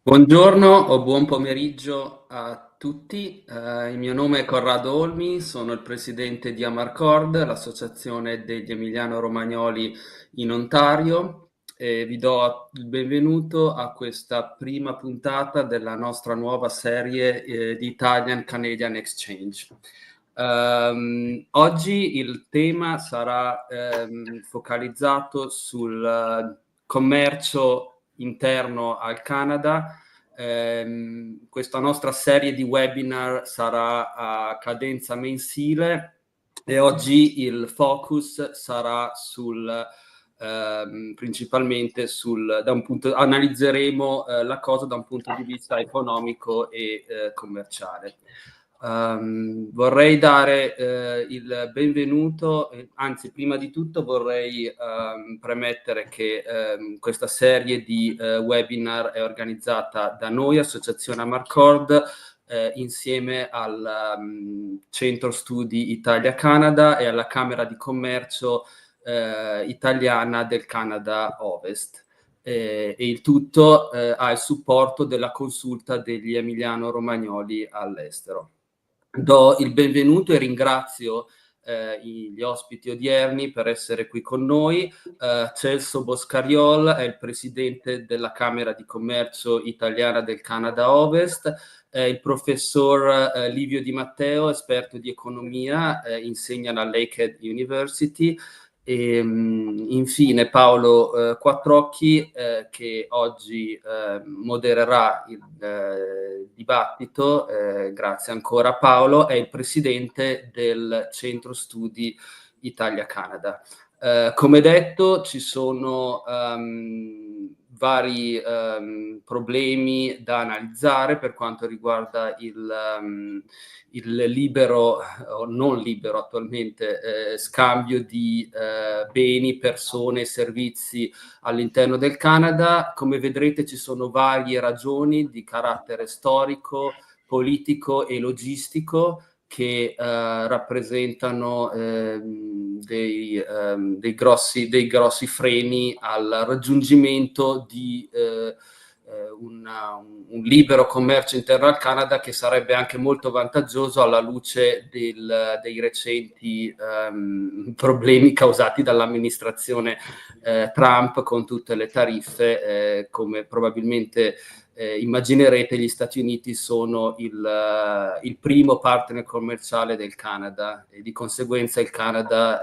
Buongiorno o buon pomeriggio a tutti. Il mio nome è Corrado Olmi, sono il presidente di Amarcord, l'associazione degli emiliano-romagnoli in Ontario, e vi do il benvenuto a questa prima puntata della nostra nuova serie di Italian-Canadian Exchange. Oggi il tema sarà focalizzato sul commercio interno al Canada. Questa nostra serie di webinar sarà a cadenza mensile e oggi il focus sarà principalmente analizzeremo la cosa da un punto di vista economico e commerciale. Vorrei dare il benvenuto, anzi prima di tutto vorrei premettere che questa serie di webinar è organizzata da noi, Associazione Amarcord, insieme al Centro Studi Italia-Canada e alla Camera di Commercio italiana del Canada Ovest. E il tutto ha il supporto della consulta degli emiliano-romagnoli all'estero. Do il benvenuto e ringrazio gli ospiti odierni per essere qui con noi. Celso Boscariol è il presidente della Camera di Commercio italiana del Canada Ovest, il professor Livio Di Matteo, esperto di economia, insegna alla Lakehead University, e infine Paolo Quattrocchi, che oggi modererà il dibattito. Grazie ancora Paolo, è il presidente del Centro Studi Italia-Canada. Come detto, ci sono vari problemi da analizzare per quanto riguarda il libero o non libero attualmente scambio di beni, persone e servizi all'interno del Canada. Come vedrete ci sono varie ragioni di carattere storico, politico e logistico che rappresentano dei grossi freni al raggiungimento di un libero commercio interno al Canada, che sarebbe anche molto vantaggioso alla luce dei recenti problemi causati dall'amministrazione Trump con tutte le tariffe. Come probabilmente immaginerete, gli Stati Uniti sono il primo partner commerciale del Canada e di conseguenza il Canada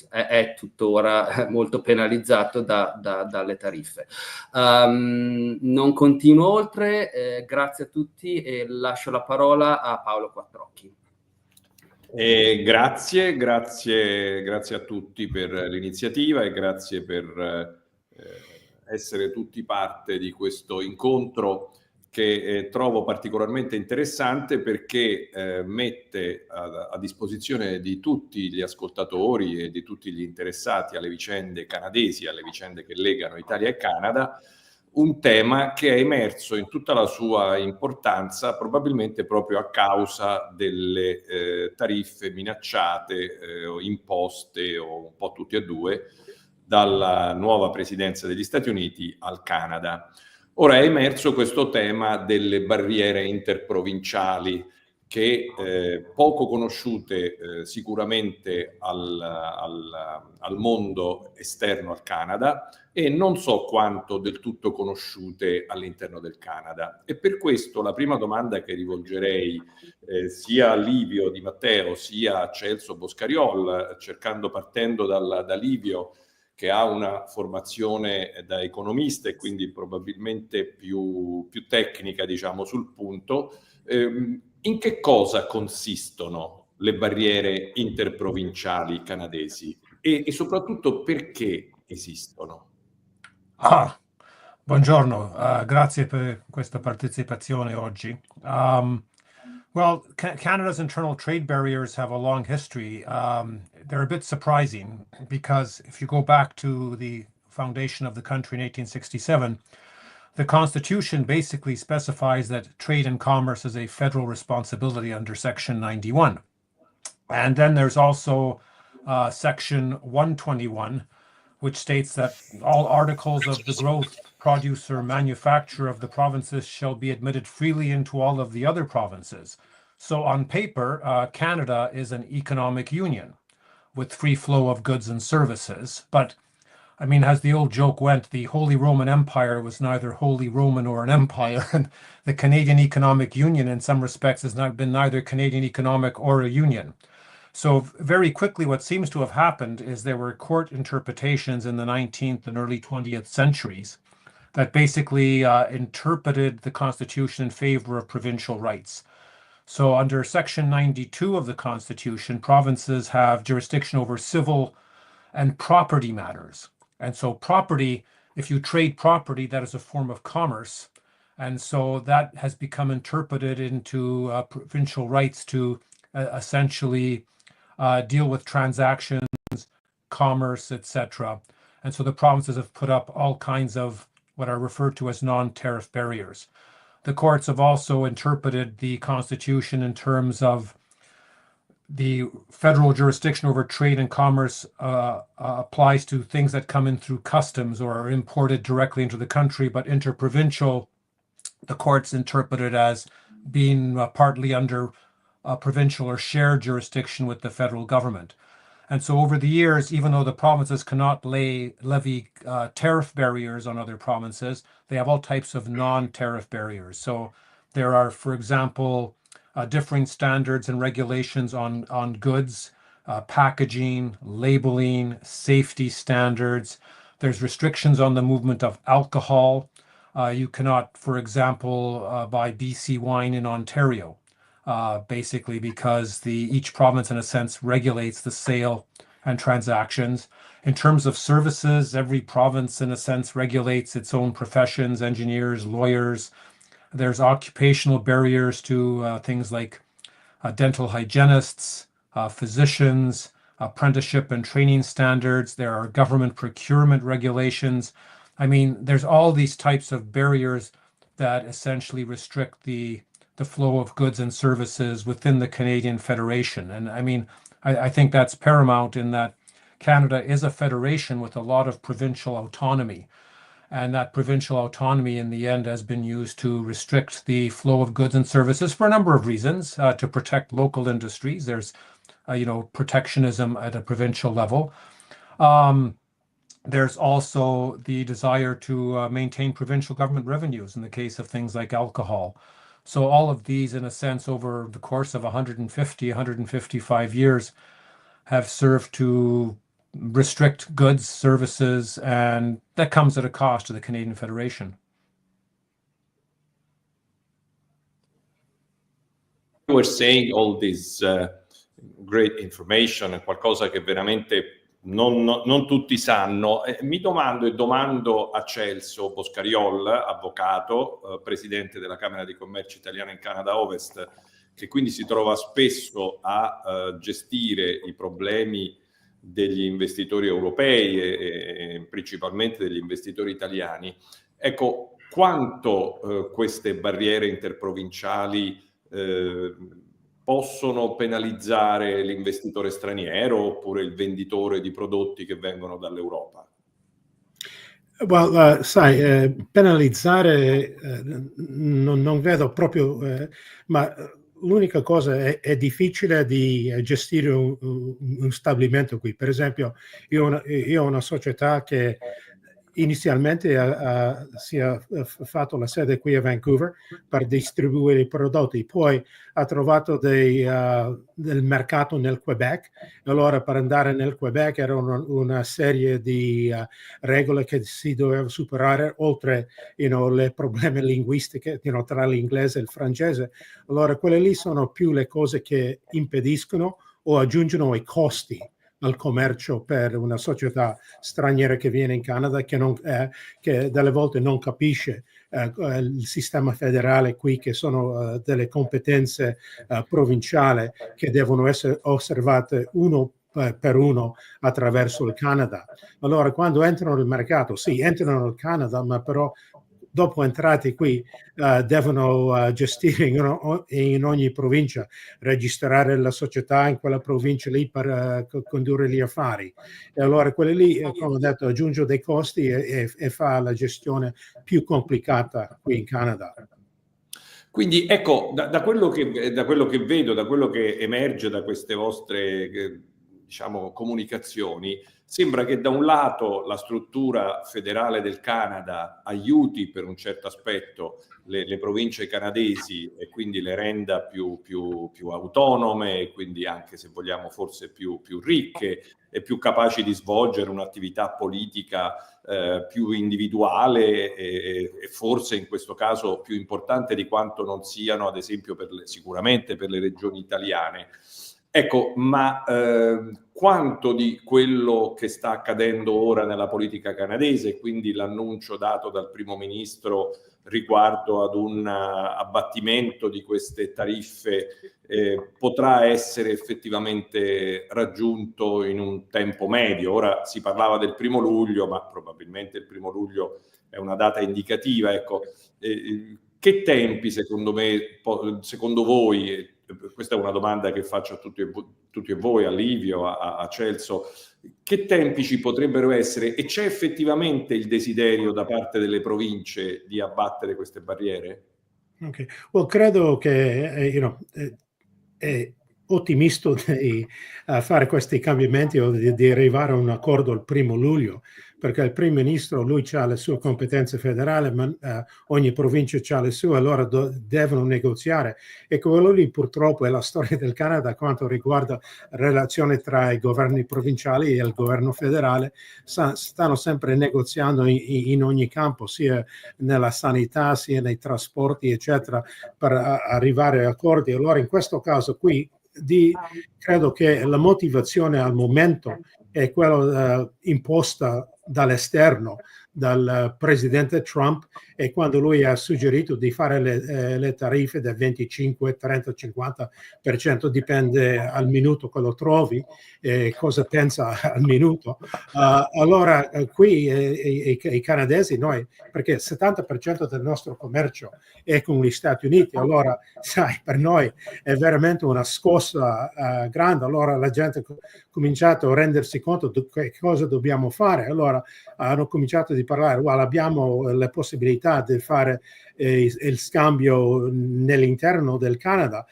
è tuttora molto penalizzato dalle tariffe. Non continuo oltre, grazie a tutti e lascio la parola a Paolo Quattrocchi. Grazie a tutti per l'iniziativa e grazie per essere tutti parte di questo incontro che trovo particolarmente interessante, perché mette a disposizione di tutti gli ascoltatori e di tutti gli interessati alle vicende canadesi, alle vicende che legano Italia e Canada, un tema che è emerso in tutta la sua importanza probabilmente proprio a causa delle tariffe minacciate o imposte, o un po' tutti e due, dalla nuova presidenza degli Stati Uniti al Canada. Ora è emerso questo tema delle barriere interprovinciali, che poco conosciute sicuramente al mondo esterno al Canada, e non so quanto del tutto conosciute all'interno del Canada. E per questo la prima domanda che rivolgerei sia a Livio Di Matteo sia a Celso Boscariol, partendo da Livio, che ha una formazione da economista e quindi probabilmente più tecnica, diciamo, sul punto. In che cosa consistono le barriere interprovinciali canadesi e soprattutto perché esistono? Buongiorno, grazie per questa partecipazione oggi. Well, Canada's internal trade barriers have a long history. They're a bit surprising because if you go back to the foundation of the country in 1867, the Constitution basically specifies that trade and commerce is a federal responsibility under Section 91. And then there's also Section 121, which states that all articles of the growth, produce, or manufacture of the provinces shall be admitted freely into all of the other provinces. So on paper, Canada is an economic union with free flow of goods and services. But I mean, as the old joke went, the Holy Roman Empire was neither Holy Roman or an empire. And the Canadian Economic Union, in some respects, has not been neither Canadian economic or a union. So very quickly, what seems to have happened is there were court interpretations in the 19th and early 20th centuries that basically interpreted the Constitution in favor of provincial rights. So under Section 92 of the Constitution, provinces have jurisdiction over civil and property matters. And so property, if you trade property, that is a form of commerce. And so that has become interpreted into provincial rights to essentially deal with transactions, commerce, etc. And so the provinces have put up all kinds of what are referred to as non-tariff barriers. The courts have also interpreted the Constitution in terms of the federal jurisdiction over trade and commerce applies to things that come in through customs or are imported directly into the country, but interprovincial, the courts interpret it as being partly under provincial or shared jurisdiction with the federal government. And so over the years, even though the provinces cannot levy tariff barriers on other provinces, they have all types of non-tariff barriers. So there are, for example, differing standards and regulations on goods, packaging, labeling, safety standards. There's restrictions on the movement of alcohol. You cannot, for example, buy BC wine in Ontario, basically because each province, in a sense, regulates the sale and transactions. In terms of services, every province, in a sense, regulates its own professions, engineers, lawyers. There's occupational barriers to things like dental hygienists, physicians, apprenticeship and training standards. There are government procurement regulations. I mean, there's all these types of barriers that essentially restrict the flow of goods and services within the Canadian Federation. And I mean, I think that's paramount in that Canada is a federation with a lot of provincial autonomy. And that provincial autonomy in the end has been used to restrict the flow of goods and services for a number of reasons, to protect local industries. There's, protectionism at a provincial level. There's also the desire to maintain provincial government revenues in the case of things like alcohol. So all of these, in a sense, over the course of 155 years, have served to restrict goods, services, and that comes at a cost to the Canadian Federation. You were saying all this great information, qualcosa che veramente non tutti sanno. Mi domando e domando a Celso Boscariol, avvocato, presidente della Camera di Commercio Italiana in Canada Ovest, che quindi si trova spesso a gestire i problemi degli investitori europei e principalmente degli investitori italiani. Ecco, quanto queste barriere interprovinciali possono penalizzare l'investitore straniero oppure il venditore di prodotti che vengono dall'Europa? Well, sai, penalizzare non vedo proprio, ma l'unica cosa è difficile di gestire un stabilimento qui. Per esempio, io ho una società che inizialmente si è fatto la sede qui a Vancouver per distribuire i prodotti, poi ha trovato del mercato nel Quebec, e allora per andare nel Quebec era una serie di regole che si doveva superare, oltre le problemi linguistiche tra l'inglese e il francese. Allora quelle lì sono più le cose che impediscono o aggiungono i costi al commercio per una società straniera che viene in Canada, che delle volte non capisce il sistema federale qui, che sono delle competenze provinciali che devono essere osservate uno per uno attraverso il Canada. Allora quando entrano nel mercato, sì, entrano nel Canada, ma però dopo entrati qui devono gestire in ogni provincia, registrare la società in quella provincia lì per condurre gli affari. E allora quelli lì, come ho detto, aggiunge dei costi e fa la gestione più complicata qui in Canada. Quindi ecco, da quello che vedo, da quello che emerge da queste vostre diciamo, comunicazioni, sembra che da un lato la struttura federale del Canada aiuti per un certo aspetto le province canadesi e quindi le renda più autonome e quindi anche, se vogliamo, forse più ricche e più capaci di svolgere un'attività politica più individuale e forse in questo caso più importante di quanto non siano, ad esempio, sicuramente per le regioni italiane. Ecco, ma quanto di quello che sta accadendo ora nella politica canadese, quindi l'annuncio dato dal primo ministro riguardo ad un abbattimento di queste tariffe potrà essere effettivamente raggiunto in un tempo medio? Ora si parlava del 1° luglio, ma probabilmente il 1° luglio è una data indicativa. Ecco, che tempi secondo voi, questa è una domanda che faccio a tutti e voi, a Livio, a Celso, che tempi ci potrebbero essere e c'è effettivamente il desiderio da parte delle province di abbattere queste barriere? Okay. Well, credo che è ottimista di fare questi cambiamenti o di arrivare a un accordo il 1° luglio, perché il primo ministro, lui ha le sue competenze federali, ma ogni provincia ha le sue, allora devono negoziare. E quello lì purtroppo è la storia del Canada quanto riguarda relazioni tra i governi provinciali e il governo federale. Stanno sempre negoziando in ogni campo, sia nella sanità, sia nei trasporti, eccetera, per arrivare a accordi. Allora in questo caso qui credo che la motivazione al momento è quella imposta dall'esterno dal presidente Trump, e quando lui ha suggerito di fare le tariffe del 25, 30, 50%, dipende al minuto che lo trovi, cosa pensa al minuto. Allora qui i canadesi, noi, perché il 70% del nostro commercio è con gli Stati Uniti, allora sai, per noi è veramente una scossa grande. Allora la gente ha cominciato a rendersi conto di che cosa dobbiamo fare. Allora hanno cominciato a parlare, well, abbiamo le possibilità di fare il scambio nell'interno del Canada.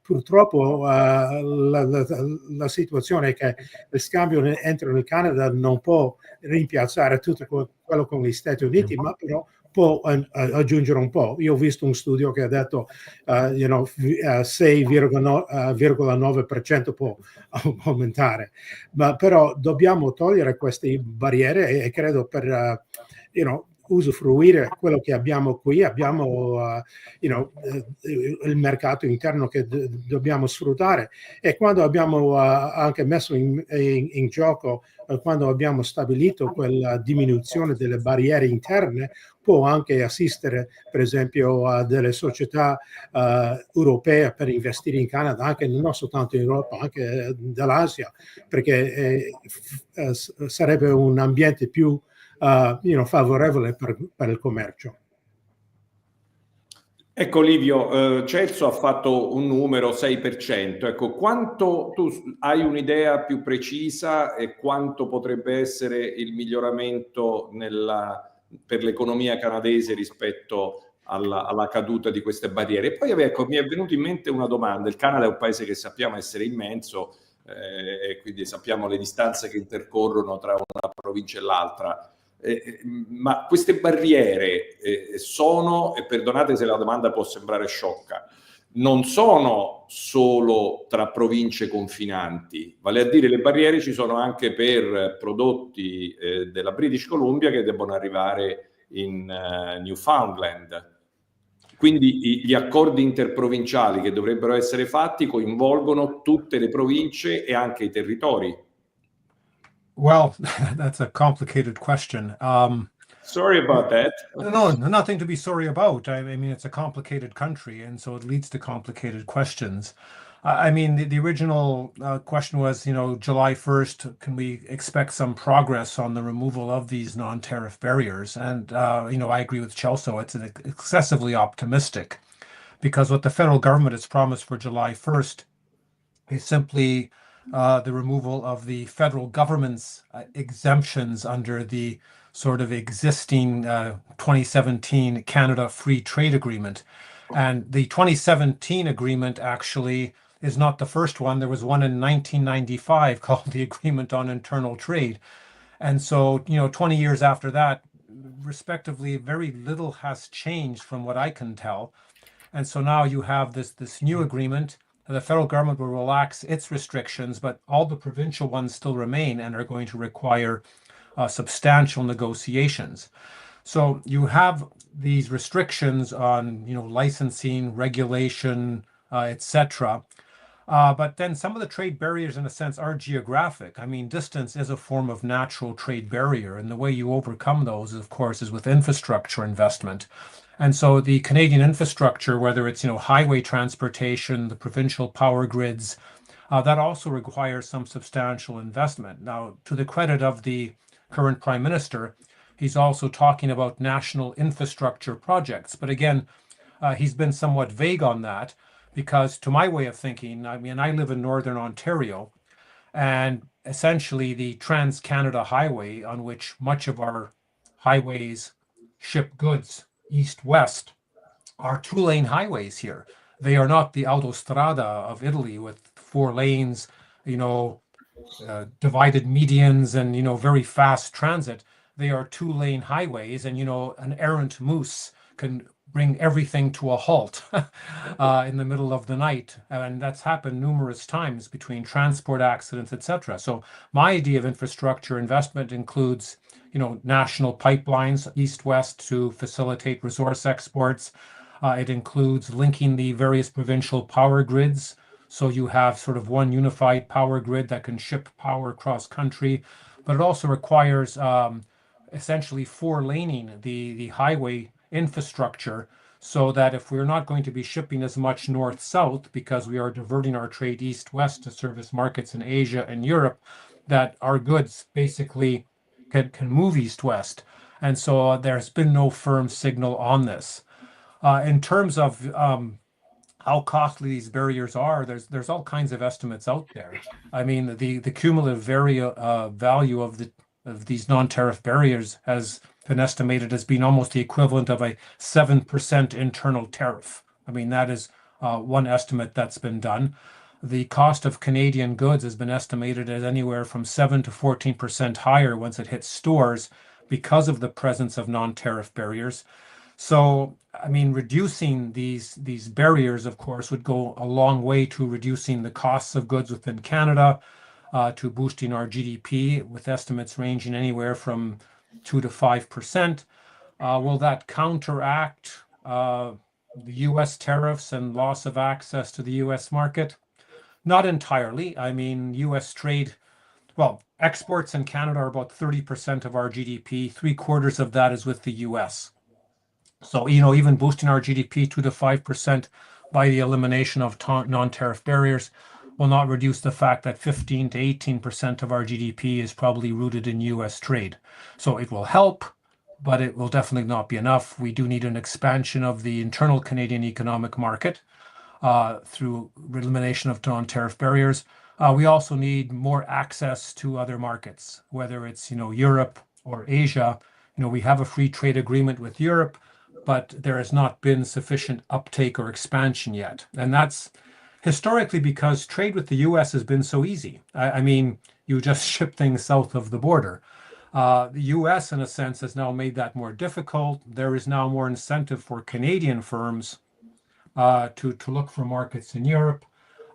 Purtroppo la situazione è che il scambio entro il Canada non può rimpiazzare tutto quello con gli Stati Uniti, ma però può aggiungere un po'. Io ho visto un studio che ha detto 6,9% può aumentare, ma però dobbiamo togliere queste barriere e credo per usufruire quello che abbiamo qui. Abbiamo il mercato interno che dobbiamo sfruttare, e quando abbiamo anche messo in gioco, quando abbiamo stabilito quella diminuzione delle barriere interne, può anche assistere per esempio a delle società europee per investire in Canada, anche non soltanto in Europa, anche dall'Asia, perché sarebbe un ambiente più favorevole per il commercio. Ecco Livio, Celso ha fatto un numero 6%, ecco, quanto tu hai un'idea più precisa e quanto potrebbe essere il miglioramento per l'economia canadese rispetto alla caduta di queste barriere? E poi ecco, mi è venuta in mente una domanda. Il Canada è un paese che sappiamo essere immenso, e quindi sappiamo le distanze che intercorrono tra una provincia e l'altra. Ma queste barriere sono, e perdonate se la domanda può sembrare sciocca, non sono solo tra province confinanti, vale a dire le barriere ci sono anche per prodotti della British Columbia che debbono arrivare in Newfoundland. Quindi gli accordi interprovinciali che dovrebbero essere fatti coinvolgono tutte le province e anche i territori. Well, that's a complicated question. Sorry about that. No, nothing to be sorry about. I mean, it's a complicated country, and so it leads to complicated questions. I mean, the original question was, July 1st, can we expect some progress on the removal of these non-tariff barriers? And, I agree with Chelsea. It's excessively optimistic because what the federal government has promised for July 1st is simply the removal of the federal government's exemptions under the sort of existing 2017 Canada Free Trade Agreement. And the 2017 agreement actually is not the first one. There was one in 1995 called the Agreement on Internal Trade. And so, 20 years after that, respectively, very little has changed from what I can tell. And so now you have this new agreement. The federal government will relax its restrictions, but all the provincial ones still remain and are going to require substantial negotiations. So you have these restrictions on, licensing, regulation, etc. But then some of the trade barriers, in a sense, are geographic. I mean, distance is a form of natural trade barrier, and the way you overcome those, of course, is with infrastructure investment. And so the Canadian infrastructure, whether it's, highway transportation, the provincial power grids, that also requires some substantial investment. Now, to the credit of the current Prime Minister, he's also talking about national infrastructure projects. But again, he's been somewhat vague on that because, to my way of thinking, I mean, I live in Northern Ontario, and essentially the Trans-Canada Highway, on which much of our highways ship goods east-west, are two-lane highways here. They are not the autostrada of Italy with 4 lanes, divided medians and, very fast transit. They are two-lane highways, and, an errant moose can bring everything to a halt in the middle of the night. And that's happened numerous times between transport accidents, etc. So my idea of infrastructure investment includes, national pipelines east-west to facilitate resource exports. It includes linking the various provincial power grids. So you have sort of one unified power grid that can ship power across country, but it also requires essentially 4-laning the highway infrastructure so that if we're not going to be shipping as much north-south because we are diverting our trade east-west to service markets in Asia and Europe, that our goods basically can move east-west. And so there's been no firm signal on this. In terms of how costly these barriers are, there's all kinds of estimates out there. I mean, the cumulative value of these non-tariff barriers has been estimated as being almost the equivalent of a 7% internal tariff. I mean, that is one estimate that's been done. The cost of Canadian goods has been estimated as anywhere from 7 to 14% higher once it hits stores because of the presence of non-tariff barriers. So, I mean, reducing these barriers, of course, would go a long way to reducing the costs of goods within Canada, to boosting our GDP, with estimates ranging anywhere from 2 to 5%. Will that counteract the U.S. tariffs and loss of access to the U.S. market? Not entirely. I mean, U.S. trade, well, exports in Canada are about 30% of our GDP. 3/4 of that is with the U.S. So, even boosting our GDP 2 to 5% by the elimination of non-tariff barriers will not reduce the fact that 15 to 18% of our GDP is probably rooted in U.S. trade. So it will help, but it will definitely not be enough. We do need an expansion of the internal Canadian economic market through elimination of non-tariff barriers. We also need more access to other markets, whether it's, Europe or Asia. We have a free trade agreement with Europe, but there has not been sufficient uptake or expansion yet. And that's historically because trade with the U.S. has been so easy. I mean, you just ship things south of the border. The U.S., in a sense, has now made that more difficult. There is now more incentive for Canadian firms to look for markets in Europe.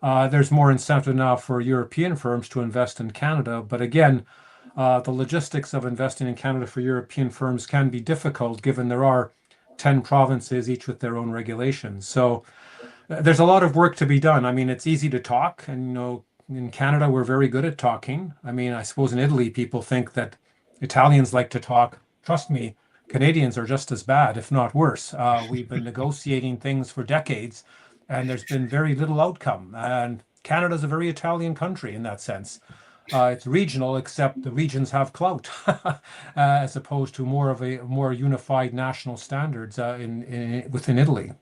There's more incentive now for European firms to invest in Canada. But again, the logistics of investing in Canada for European firms can be difficult given there are 10 provinces, each with their own regulations. So there's a lot of work to be done. I mean, it's easy to talk, and in Canada we're very good at talking. I mean, I suppose in Italy people think that Italians like to talk. Trust me, Canadians are just as bad, if not worse. We've been negotiating things for decades, and there's been very little outcome. And Canada's a very Italian country in that sense. It's regional, except the regions have clout, as opposed to more of a more unified national standards within Italy.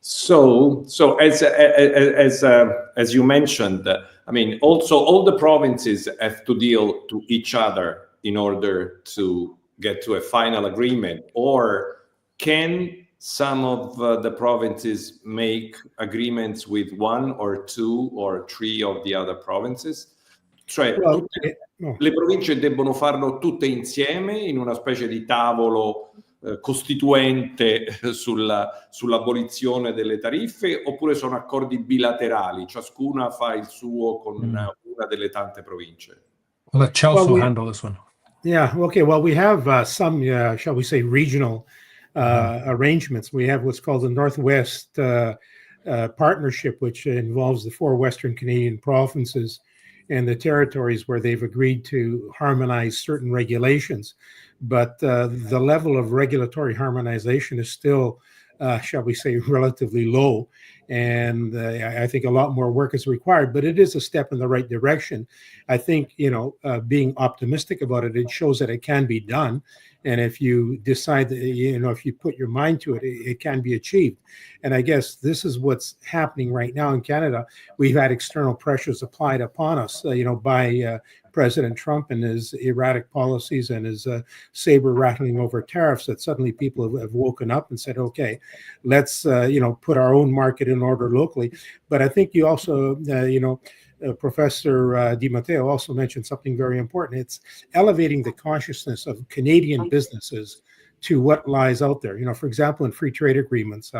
So as you mentioned, I mean, also all the provinces have to deal to each other in order to get to a final agreement, or can some of the provinces make agreements with one or two or three of the other provinces? Cioè, le province debbono farlo tutte insieme in una specie di tavolo costituente sull'abolizione delle tariffe, oppure sono accordi bilaterali, ciascuna fa il suo con una delle tante province? I'll let Chelsea handle this one. Yeah, okay. Well, we have some, shall we say, regional arrangements. We have what's called the Northwest Partnership, which involves the 4 Western Canadian provinces and the territories where they've agreed to harmonize certain regulations. But the level of regulatory harmonization is still, shall we say, relatively low. And I think a lot more work is required, but it is a step in the right direction. I think, being optimistic about it, it shows that it can be done. And if you decide that, if you put your mind to it, it can be achieved. And I guess this is what's happening right now in Canada. We've had external pressures applied upon us, by President Trump and his erratic policies and his saber rattling over tariffs, that suddenly people have woken up and said, okay, let's, put our own market in order locally. But I think you also, Professor Di Matteo also mentioned something very important. It's elevating the consciousness of Canadian businesses to what lies out there. For example, in free trade agreements,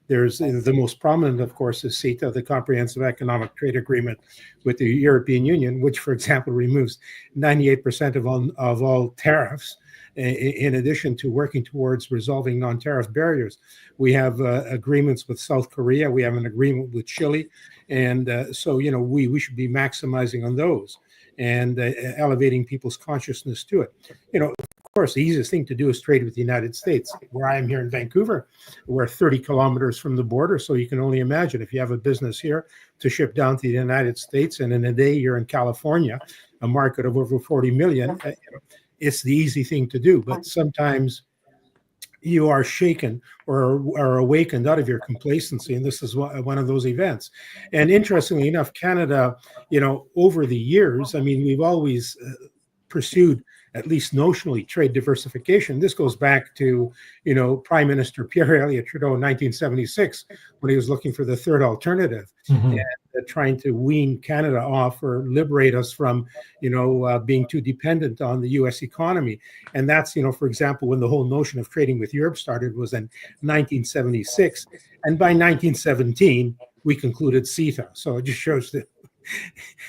there's the most prominent, of course, is CETA, the Comprehensive Economic Trade Agreement with the European Union, which, for example, removes 98% of all tariffs, in addition to working towards resolving non-tariff barriers. We have agreements with South Korea. We have an agreement with Chile. And so, we should be maximizing on those and elevating people's consciousness to it. Of course, the easiest thing to do is trade with the United States. Where I am here in Vancouver, we're 30 kilometers from the border. So you can only imagine if you have a business here to ship down to the United States, and in a day you're in California, a market of over 40 million, it's the easy thing to do. But sometimes you are shaken or awakened out of your complacency, and this is one of those events. And interestingly enough, Canada, over the years, I mean, we've always pursued, at least notionally, trade diversification. This goes back to, Prime Minister Pierre Elliott Trudeau in 1976, when he was looking for the third alternative, and trying to wean Canada off or liberate us from, being too dependent on the U.S. economy. And that's, for example, when the whole notion of trading with Europe started was in 1976. And by 1917, we concluded CETA. So it just shows that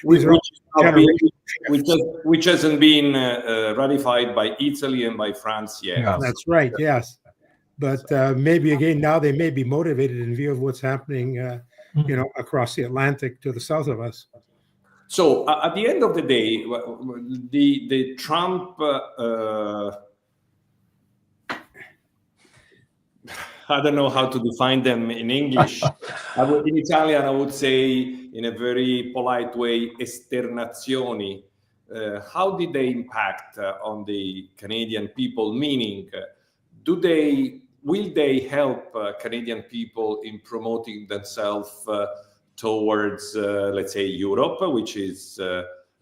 which hasn't been ratified by Italy and by France yet. Yeah. That's right, yes. But maybe again, now they may be motivated in view of what's happening, across the Atlantic to the south of us. So at the end of the day, the Trump, I don't know how to define them in English. In Italian, I would say, in a very polite way, esternazioni. How did they impact on the Canadian people? Meaning, will they help Canadian people in promoting themselves towards, let's say, Europe, which is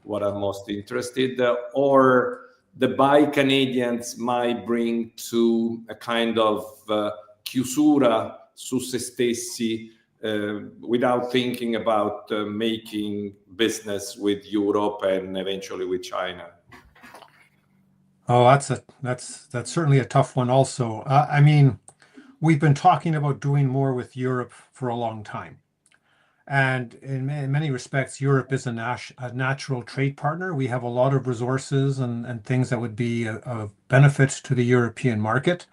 what I'm most interested, or the Buy Canadians might bring to a kind of chiusura su se stessi, without thinking about making business with Europe and eventually with China? Oh, that's certainly a tough one also. I mean, we've been talking about doing more with Europe for a long time. And in many respects, Europe is a natural trade partner. We have a lot of resources and things that would be of benefit to the European market.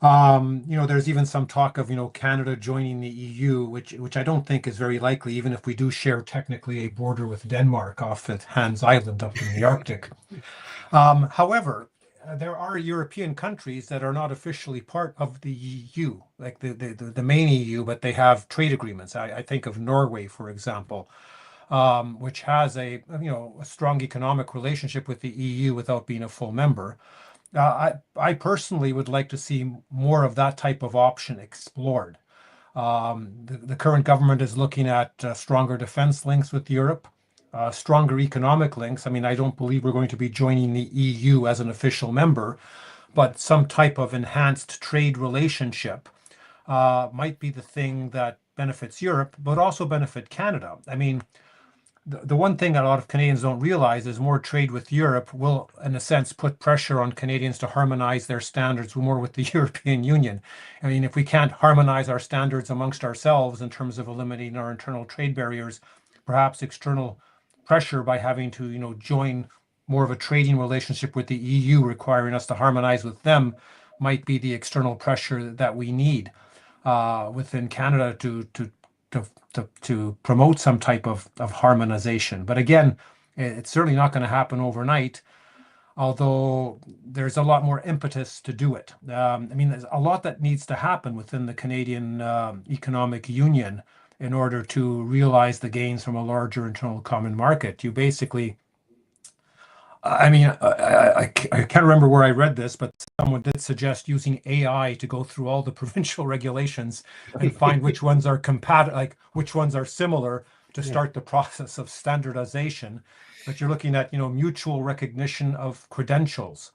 There's even some talk of, Canada joining the EU, which I don't think is very likely, even if we do share technically a border with Denmark off at Hans Island up in the Arctic. However, there are European countries that are not officially part of the EU, like the main EU, but they have trade agreements. I think of Norway, for example, which has a strong economic relationship with the EU without being a full member. I personally would like to see more of that type of option explored. The current government is looking at stronger defense links with Europe, stronger economic links. I mean, I don't believe we're going to be joining the EU as an official member, but some type of enhanced trade relationship might be the thing that benefits Europe, but also benefit Canada. I mean, the one thing that a lot of Canadians don't realize is more trade with Europe will, in a sense, put pressure on Canadians to harmonize their standards more with the European Union. I mean, if we can't harmonize our standards amongst ourselves in terms of eliminating our internal trade barriers, perhaps external pressure by having to, join more of a trading relationship with the EU, requiring us to harmonize with them, might be the external pressure that we need within Canada to promote some type of harmonization. But again, it's certainly not going to happen overnight, although there's a lot more impetus to do it. I mean, there's a lot that needs to happen within the Canadian Economic Union in order to realize the gains from a larger internal common market. You basically, I mean, I can't remember where I read this, but someone did suggest using AI to go through all the provincial regulations and find which ones are compatible, like which ones are similar to start the process of standardization. But you're looking at, mutual recognition of credentials,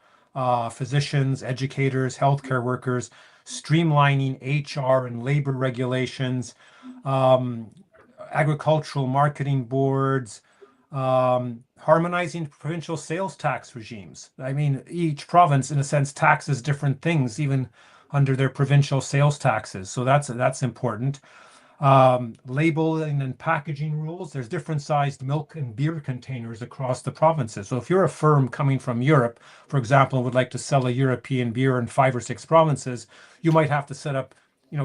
physicians, educators, healthcare workers, streamlining HR and labor regulations, agricultural marketing boards, harmonizing provincial sales tax regimes. I mean, each province, in a sense, taxes different things, even under their provincial sales taxes. So that's important. Labeling and packaging rules. There's different sized milk and beer containers across the provinces. So if you're a firm coming from Europe, for example, and would like to sell a European beer in 5 or 6 provinces, you might have to set up,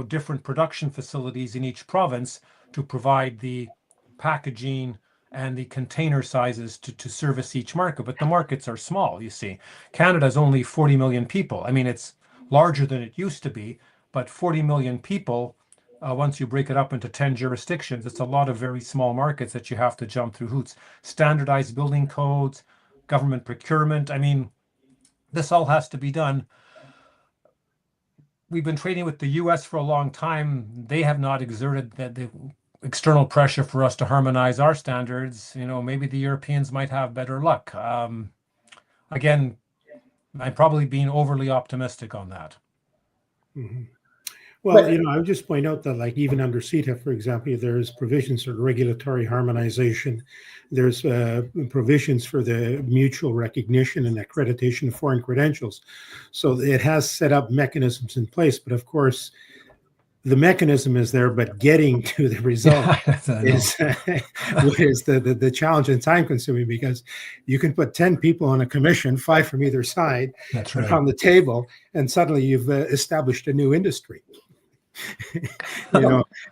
different production facilities in each province to provide the packaging and the container sizes to service each market. But the markets are small, you see. Canada's only 40 million people. I mean, it's larger than it used to be, but 40 million people, once you break it up into 10 jurisdictions, it's a lot of very small markets that you have to jump through hoops. Standardized building codes, government procurement. I mean, this all has to be done. We've been trading with the US for a long time. They have not exerted the external pressure for us to harmonize our standards. Maybe the Europeans might have better luck. Again, I'm probably being overly optimistic on that. Mm-hmm. Well, I would just point out that, like, even under CETA, for example, there's provisions for regulatory harmonization. There's provisions for the mutual recognition and accreditation of foreign credentials. So it has set up mechanisms in place. But of course, the mechanism is there, but getting to the result is the challenge and time consuming, because you can put 10 people on a commission, 5 from either side, on the table, and suddenly you've established a new industry.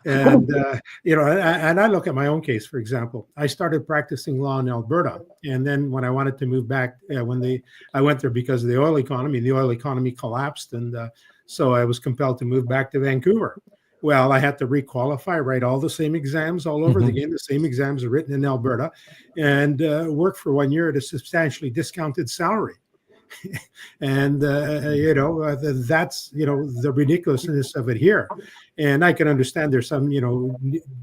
And I look at my own case, for example. I started practicing law in Alberta, and then when I wanted to move back, I went there because of the oil economy. The oil economy collapsed, and so I was compelled to move back to Vancouver. Well, I had to requalify, write all the same exams all over again. The same exams are written in Alberta, and work for 1 year at a substantially discounted salary. And that's the ridiculousness of it here. And I can understand there's some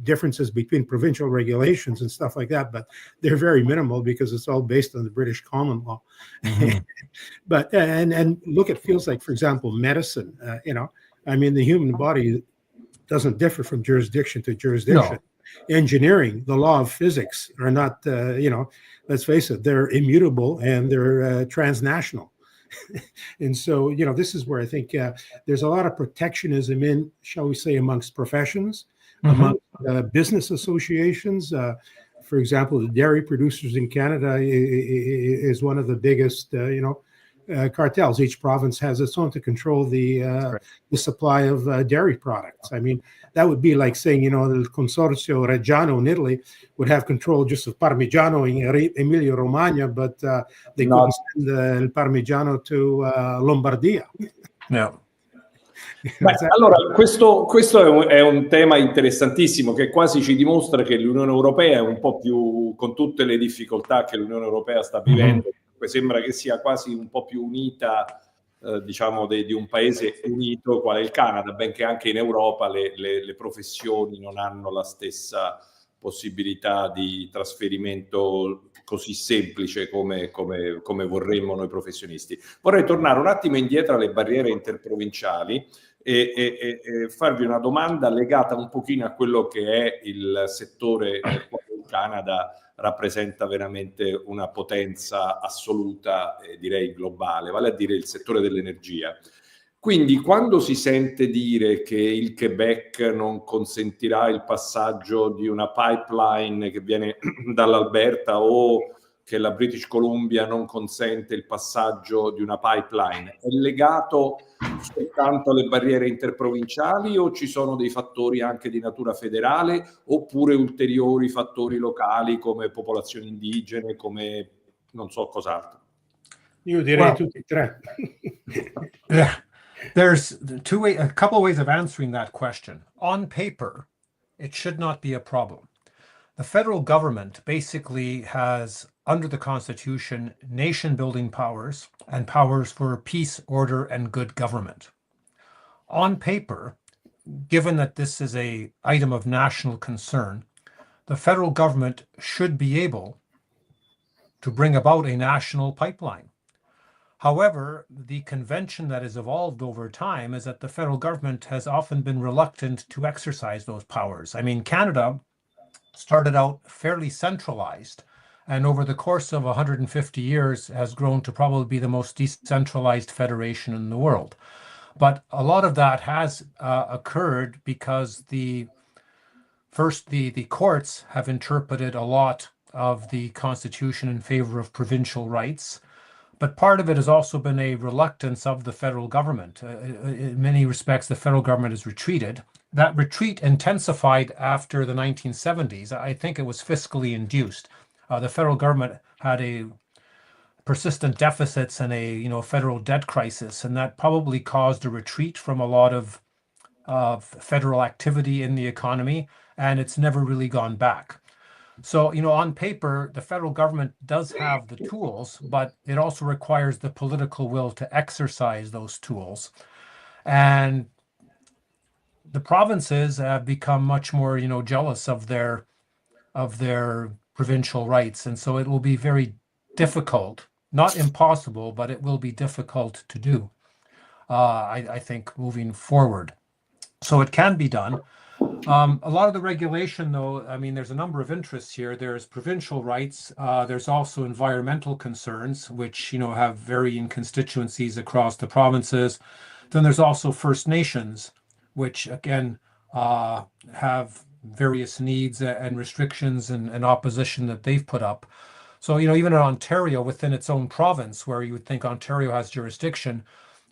differences between provincial regulations and stuff like that, but they're very minimal because it's all based on the British common law. But and look at fields like, for example, medicine. I mean, the human body doesn't differ from jurisdiction to jurisdiction. No. Engineering, the law of physics are not, let's face it, they're immutable and they're transnational. And so, this is where I think there's a lot of protectionism in, shall we say, amongst professions, among business associations. For example, the dairy producers in Canada is one of the biggest, cartels. Each province has its own to control the supply of dairy products. I mean, that would be like saying, you know, the Consorzio Reggiano in Italy would have control just of Parmigiano in Emilia-Romagna, but they couldn't send il Parmigiano to Lombardia. No. Beh, allora, questo è un tema interessantissimo che quasi ci dimostra che l'Unione Europea è un po' più, con tutte le difficoltà che l'Unione Europea sta vivendo, sembra che sia quasi un po' più unita, diciamo, di un paese unito quale il Canada, benché anche in Europa le professioni non hanno la stessa possibilità di trasferimento così semplice come vorremmo noi professionisti. Vorrei tornare un attimo indietro alle barriere interprovinciali e farvi una domanda legata un pochino a quello che è il settore nel quale il Canada rappresenta veramente una potenza assoluta, direi globale, vale a dire il settore dell'energia. Quindi quando si sente dire che il Quebec non consentirà il passaggio di una pipeline che viene dall'Alberta o che la British Columbia non consente il passaggio di una pipeline, è legato soltanto alle barriere interprovinciali o ci sono dei fattori anche di natura federale oppure ulteriori fattori locali come popolazioni indigene, come non so cos'altro? Io direi tutti e tre. There's a couple ways of answering that question. On paper, it should not be a problem. The federal government basically has, under the Constitution, nation-building powers and powers for peace, order, and good government. On paper, given that this is an item of national concern, the federal government should be able to bring about a national pipeline. However, the convention that has evolved over time is that the federal government has often been reluctant to exercise those powers. I mean, Canada started out fairly centralized, and over the course of 150 years has grown to probably be the most decentralized federation in the world. But a lot of that has occurred because the courts have interpreted a lot of the Constitution in favor of provincial rights. But part of it has also been a reluctance of the federal government. In many respects, the federal government has retreated. That retreat intensified after the 1970s. I think it was fiscally induced. The federal government had a persistent deficits and a federal debt crisis, and that probably caused a retreat from a lot of federal activity in the economy, and it's never really gone back. So, on paper, the federal government does have the tools, but it also requires the political will to exercise those tools. And the provinces have become much more, jealous of their provincial rights. And so it will be very difficult, not impossible, but it will be difficult to do, I think, moving forward. So it can be done. A lot of the regulation, though, I mean, there's a number of interests here. There's provincial rights. There's also environmental concerns, which, have varying constituencies across the provinces. Then there's also First Nations, which, again, have various needs and restrictions and opposition that they've put up. So, even in Ontario, within its own province, where you would think Ontario has jurisdiction,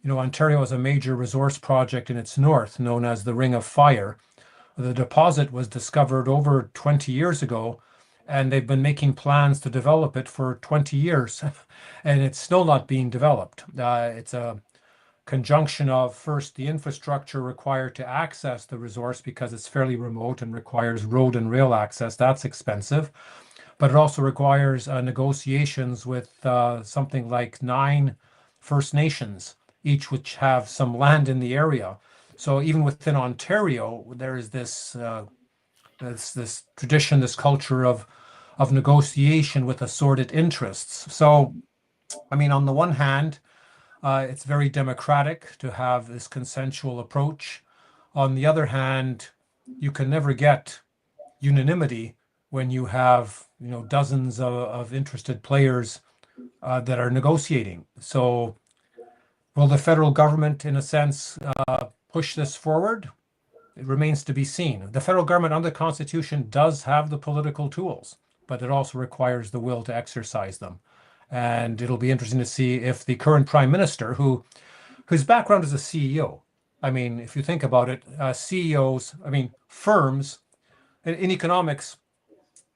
Ontario has a major resource project in its north known as the Ring of Fire. The deposit was discovered over 20 years ago, and they've been making plans to develop it for 20 years, and it's still not being developed. It's a conjunction of, first, the infrastructure required to access the resource because it's fairly remote and requires road and rail access. That's expensive. But it also requires negotiations with something like 9 First Nations, each which have some land in the area. So even within Ontario, there is this tradition, this culture of negotiation with assorted interests. So, I mean, on the one hand, it's very democratic to have this consensual approach. On the other hand, you can never get unanimity when you have, dozens of interested players that are negotiating. So will the federal government, in a sense, push this forward? It remains to be seen. The federal government under the Constitution does have the political tools, but it also requires the will to exercise them. And it'll be interesting to see if the current prime minister, whose background is a CEO. I mean, if you think about it, CEOs, I mean, firms in economics,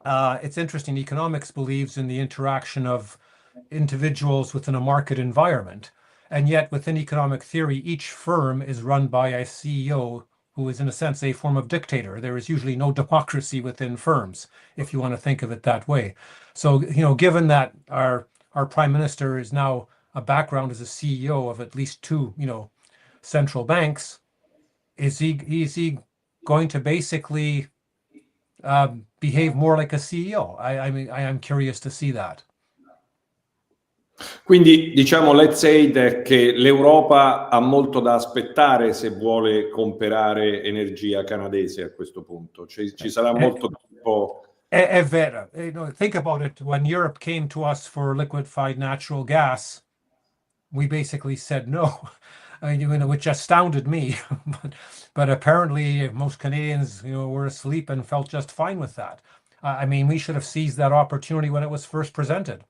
it's interesting. Economics believes in the interaction of individuals within a market environment. And yet within economic theory, each firm is run by a CEO who is in a sense a form of dictator. There is usually no democracy within firms, if you want to think of it that way. So, given that our prime minister is now a background as a CEO of at least two, central banks, is he going to basically behave more like a CEO? I mean, I am curious to see that. Quindi diciamo, let's say che l'Europa ha molto da aspettare se vuole comprare energia canadese a questo punto. Ci sarà molto tempo. È vero. Think about it. When Europe came to us for liquefied natural gas, we basically said no, which astounded me. but apparently most Canadians, were asleep and felt just fine with that. I mean, we should have seized that opportunity when it was first presented.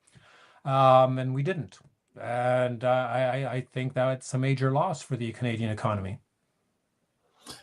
And we didn't. And I think that's a major loss for the Canadian economy.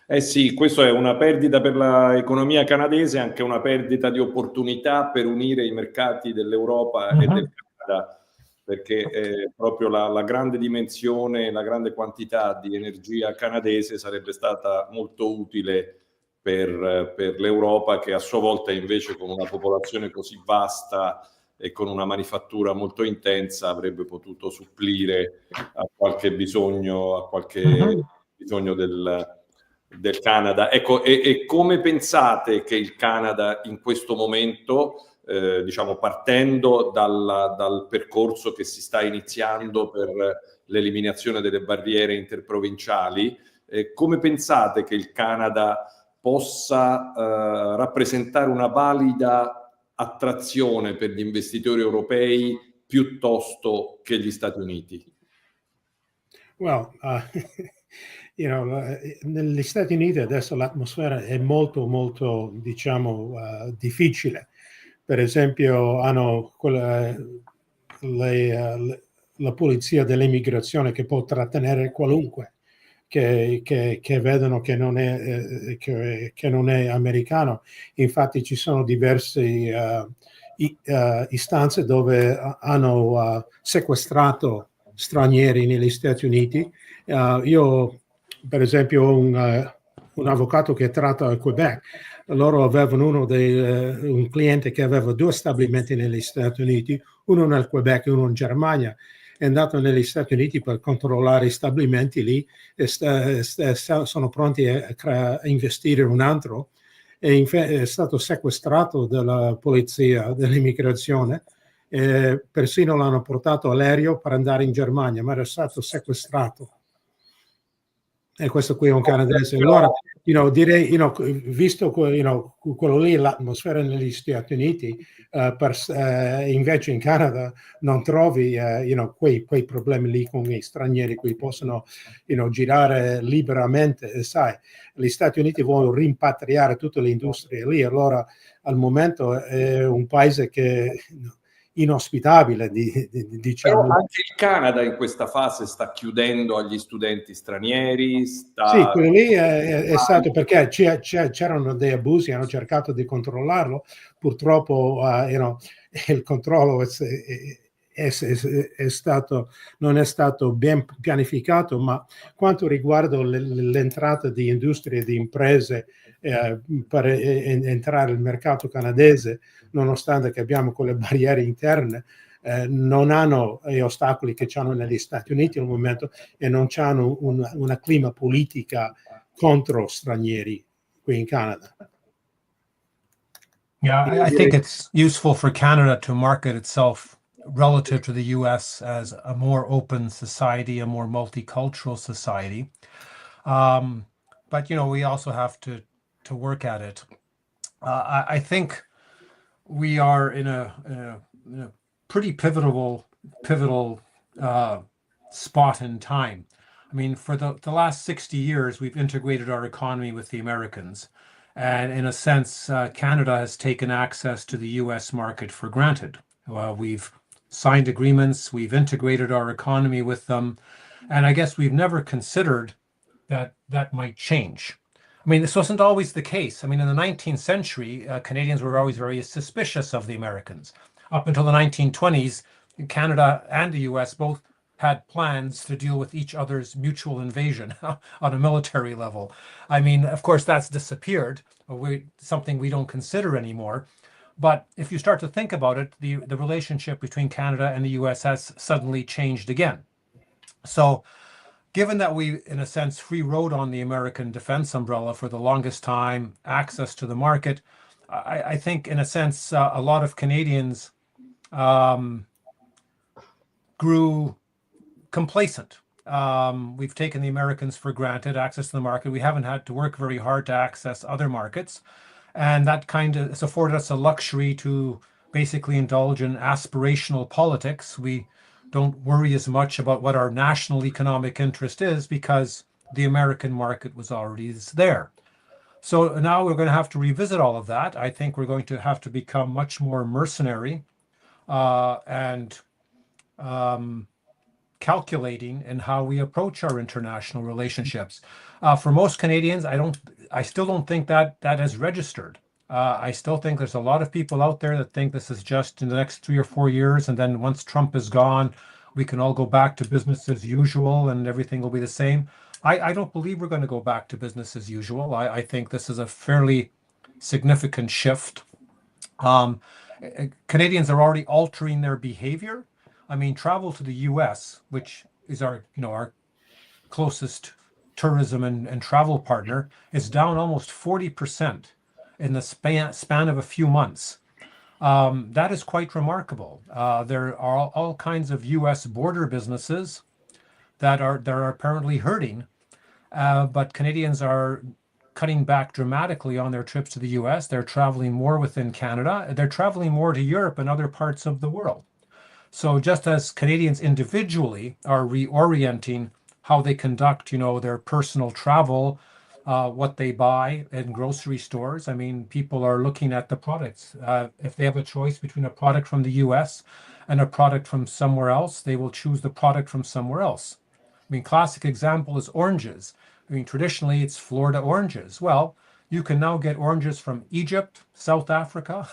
Eh sì, questo è una perdita per l'economia canadese, anche una perdita di opportunità per unire i mercati dell'Europa e del Canada, perché proprio la grande dimensione, la grande quantità di energia canadese sarebbe stata molto utile per l'Europa, che a sua volta invece con una popolazione così vasta e con una manifattura molto intensa avrebbe potuto supplire a qualche bisogno, bisogno del Canada. Ecco, e come pensate che il Canada in questo momento, diciamo partendo dal percorso che si sta iniziando per l'eliminazione delle barriere interprovinciali, come pensate che il Canada possa rappresentare una valida attrazione per gli investitori europei piuttosto che gli Stati Uniti? Well, negli Stati Uniti adesso l'atmosfera è molto, molto, diciamo, difficile. Per esempio, hanno la polizia dell'immigrazione che può trattenere qualunque che vedono che non è americano. Infatti ci sono diverse istanze dove hanno sequestrato stranieri negli Stati Uniti. Io, per esempio, ho un avvocato che tratta al Quebec. Loro avevano un cliente che aveva 2 stabilimenti negli Stati Uniti, uno nel Quebec e uno in Germania. È andato negli Stati Uniti per controllare i stabilimenti lì e sono pronti a investire un altro. È stato sequestrato dalla polizia dell'immigrazione. Persino l'hanno portato all'aereo per andare in Germania, ma era stato sequestrato. E questo qui è un canadese. Allora, direi, visto quello lì, l'atmosfera negli Stati Uniti, invece in Canada non trovi quei problemi lì con gli stranieri qui possono girare liberamente. E sai, gli Stati Uniti vogliono rimpatriare tutte le industrie lì, allora al momento è un paese che inospitabile, diciamo. Però anche il Canada in questa fase sta chiudendo agli studenti stranieri. Sì, quello lì è stato perché c'erano dei abusi, hanno cercato di controllarlo, purtroppo il controllo non è stato ben pianificato, ma quanto riguarda l'entrata di industrie e di imprese per entrare nel mercato canadese, nonostante che abbiamo quelle barriere interne, non hanno gli ostacoli che hanno negli Stati Uniti al momento e non hanno una clima politica contro stranieri qui in Canada. Yeah, I think it's useful for Canada to market itself relative to the US as a more open society, a more multicultural society. But, we also have to work at it. I think we are in a pretty pivotal spot in time. I mean, for the last 60 years, we've integrated our economy with the Americans. And in a sense, Canada has taken access to the US market for granted. We've signed agreements, we've integrated our economy with them, and I guess we've never considered that that might change. I mean, this wasn't always the case. I mean, in the 19th century, Canadians were always very suspicious of the Americans. Up until the 1920s, Canada and the US both had plans to deal with each other's mutual invasion on a military level. I mean, of course, that's disappeared, something we don't consider anymore. But if you start to think about it, the relationship between Canada and the US has suddenly changed again. So given that we, in a sense, free rode on the American defense umbrella for the longest time, access to the market, I think, in a sense, a lot of Canadians grew complacent. We've taken the Americans for granted, access to the market. We haven't had to work very hard to access other markets. And that kind of has afforded us a luxury to basically indulge in aspirational politics. We don't worry as much about what our national economic interest is because the American market was already there. So now we're going to have to revisit all of that. I think we're going to have to become much more mercenary and calculating in how we approach our international relationships. For most Canadians, I still don't think that has registered. I still think there's a lot of people out there that think this is just in the next 3 or 4 years, and then once Trump is gone, we can all go back to business as usual and everything will be the same. I don't believe we're going to go back to business as usual. I think this is a fairly significant shift. Canadians are already altering their behavior. I mean, travel to the U.S., which is our closest tourism and travel partner, is down almost 40% in the span of a few months. That is quite remarkable. There are all kinds of U.S. border businesses that are apparently hurting, but Canadians are cutting back dramatically on their trips to the U.S. They're traveling more within Canada. They're traveling more to Europe and other parts of the world. So just as Canadians individually are reorienting how they conduct, their personal travel, what they buy in grocery stores. I mean, people are looking at the products. If they have a choice between a product from the US and a product from somewhere else, they will choose the product from somewhere else. I mean, classic example is oranges. I mean, traditionally it's Florida oranges. Well, you can now get oranges from Egypt, South Africa,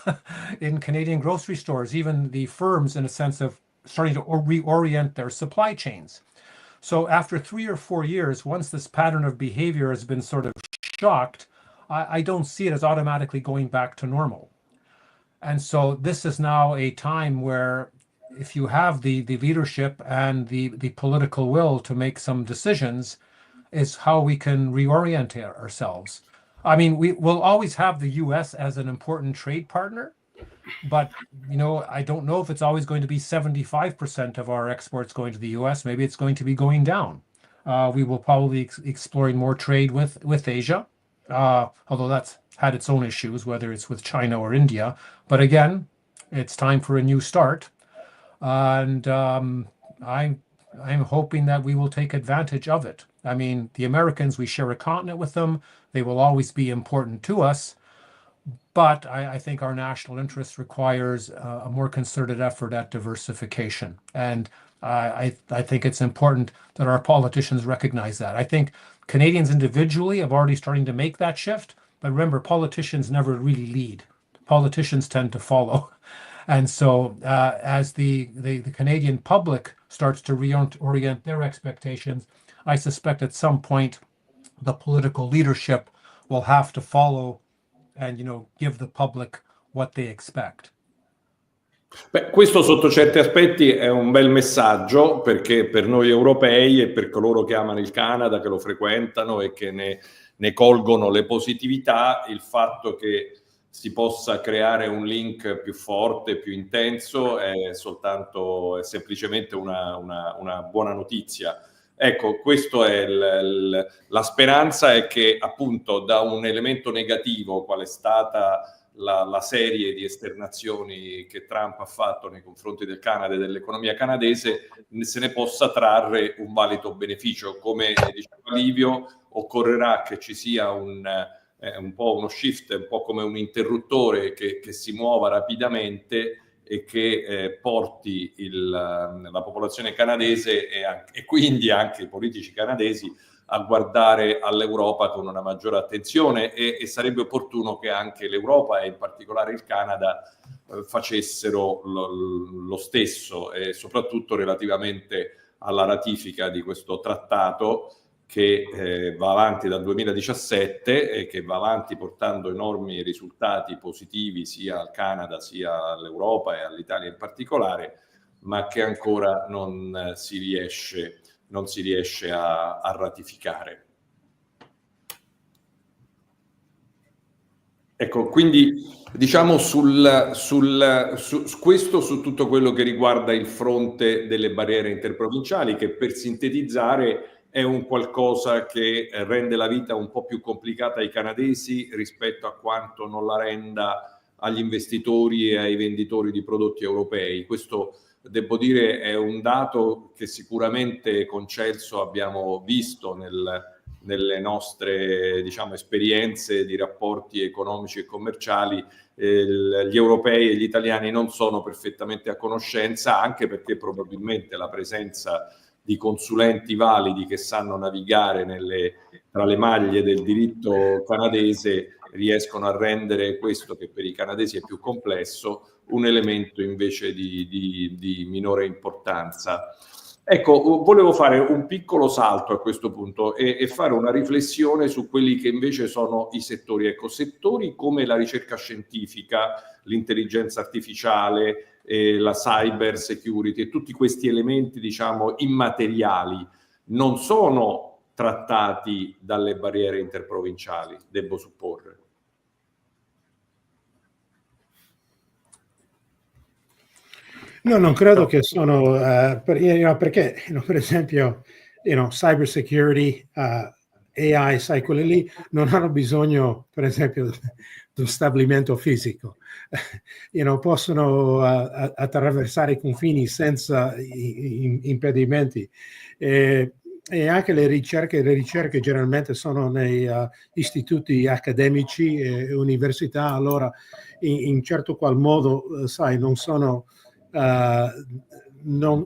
in Canadian grocery stores, even the firms, in a sense, of starting to reorient their supply chains. So after 3 or 4 years, once this pattern of behavior has been sort of shocked, I don't see it as automatically going back to normal. And so this is now a time where if you have the leadership and the political will to make some decisions, is how we can reorient ourselves. I mean, we'll always have the U.S. as an important trade partner, but I don't know if it's always going to be 75% of our exports going to the U.S. Maybe it's going to be going down. We will probably be exploring more trade with Asia, although that's had its own issues, whether it's with China or India. But again, it's time for a new start, and I'm hoping that we will take advantage of it. I mean, the Americans, we share a continent with them. They will always be important to us. But I think our national interest requires a more concerted effort at diversification. And I think it's important that our politicians recognize that. I think Canadians individually are already starting to make that shift. But remember, politicians never really lead. Politicians tend to follow. And so as the Canadian public starts to reorient their expectations, I suspect at some point the political leadership will have to follow and give the public what they expect. Beh, questo sotto certi aspetti è un bel messaggio, perché per noi europei e per coloro che amano il Canada, che lo frequentano e che ne colgono le positività, il fatto che si possa creare un link più forte, più intenso, è semplicemente una buona notizia. Ecco, questo è la speranza, è che appunto da un elemento negativo, qual è stata la serie di esternazioni che Trump ha fatto nei confronti del Canada e dell'economia canadese, se ne possa trarre un valido beneficio. Come diceva Livio, occorrerà che ci sia un po' uno shift, un po' come un interruttore che si muova rapidamente e che porti la popolazione canadese e quindi anche i politici canadesi a guardare all'Europa con una maggiore attenzione, e sarebbe opportuno che anche l'Europa e in particolare il Canada facessero lo stesso, e soprattutto relativamente alla ratifica di questo trattato che va avanti dal 2017 e che va avanti portando enormi risultati positivi sia al Canada sia all'Europa e all'Italia in particolare, ma che ancora non si riesce a ratificare. Ecco, quindi diciamo su questo, su tutto quello che riguarda il fronte delle barriere interprovinciali, che per sintetizzare è un qualcosa che rende la vita un po' più complicata ai canadesi rispetto a quanto non la renda agli investitori e ai venditori di prodotti europei. Questo, devo dire, è un dato che sicuramente con Celso abbiamo visto nelle nostre, diciamo, esperienze di rapporti economici e commerciali. Gli europei e gli italiani non sono perfettamente a conoscenza, anche perché probabilmente la presenza di consulenti validi che sanno navigare tra le maglie del diritto canadese riescono a rendere questo, che per i canadesi è più complesso, un elemento invece di minore importanza. Ecco, volevo fare un piccolo salto a questo punto e fare una riflessione su quelli che invece sono i settori. Ecco, settori come la ricerca scientifica, l'intelligenza artificiale, la cyber security e tutti questi elementi, diciamo, immateriali non sono trattati dalle barriere interprovinciali, devo supporre. No, non credo che sono, perché, per esempio, cyber security, AI, sai, quelli lì non hanno bisogno, per esempio, di un stabilimento fisico. Possono attraversare i confini senza impedimenti. E anche le ricerche generalmente sono nei istituti accademici e università, allora in certo qual modo, sai, non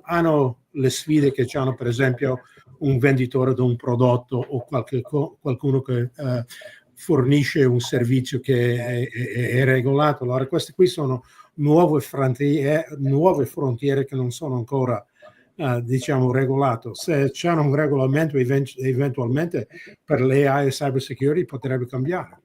hanno le sfide che hanno, per esempio, un venditore di un prodotto o qualcuno che fornisce un servizio che è regolato. Allora queste qui sono nuove frontiere che non sono ancora diciamo regolato. Se c'è un regolamento eventualmente per l'AI e cyber security potrebbe cambiare.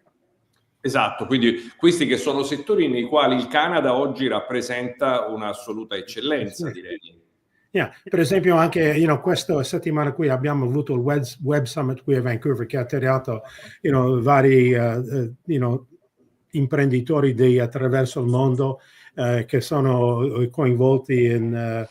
Esatto, quindi questi che sono settori nei quali il Canada oggi rappresenta un'assoluta eccellenza, direi. Yeah. Per esempio anche questa settimana qui abbiamo avuto il Web Summit qui a Vancouver, che ha attirato vari imprenditori attraverso il mondo che sono coinvolti in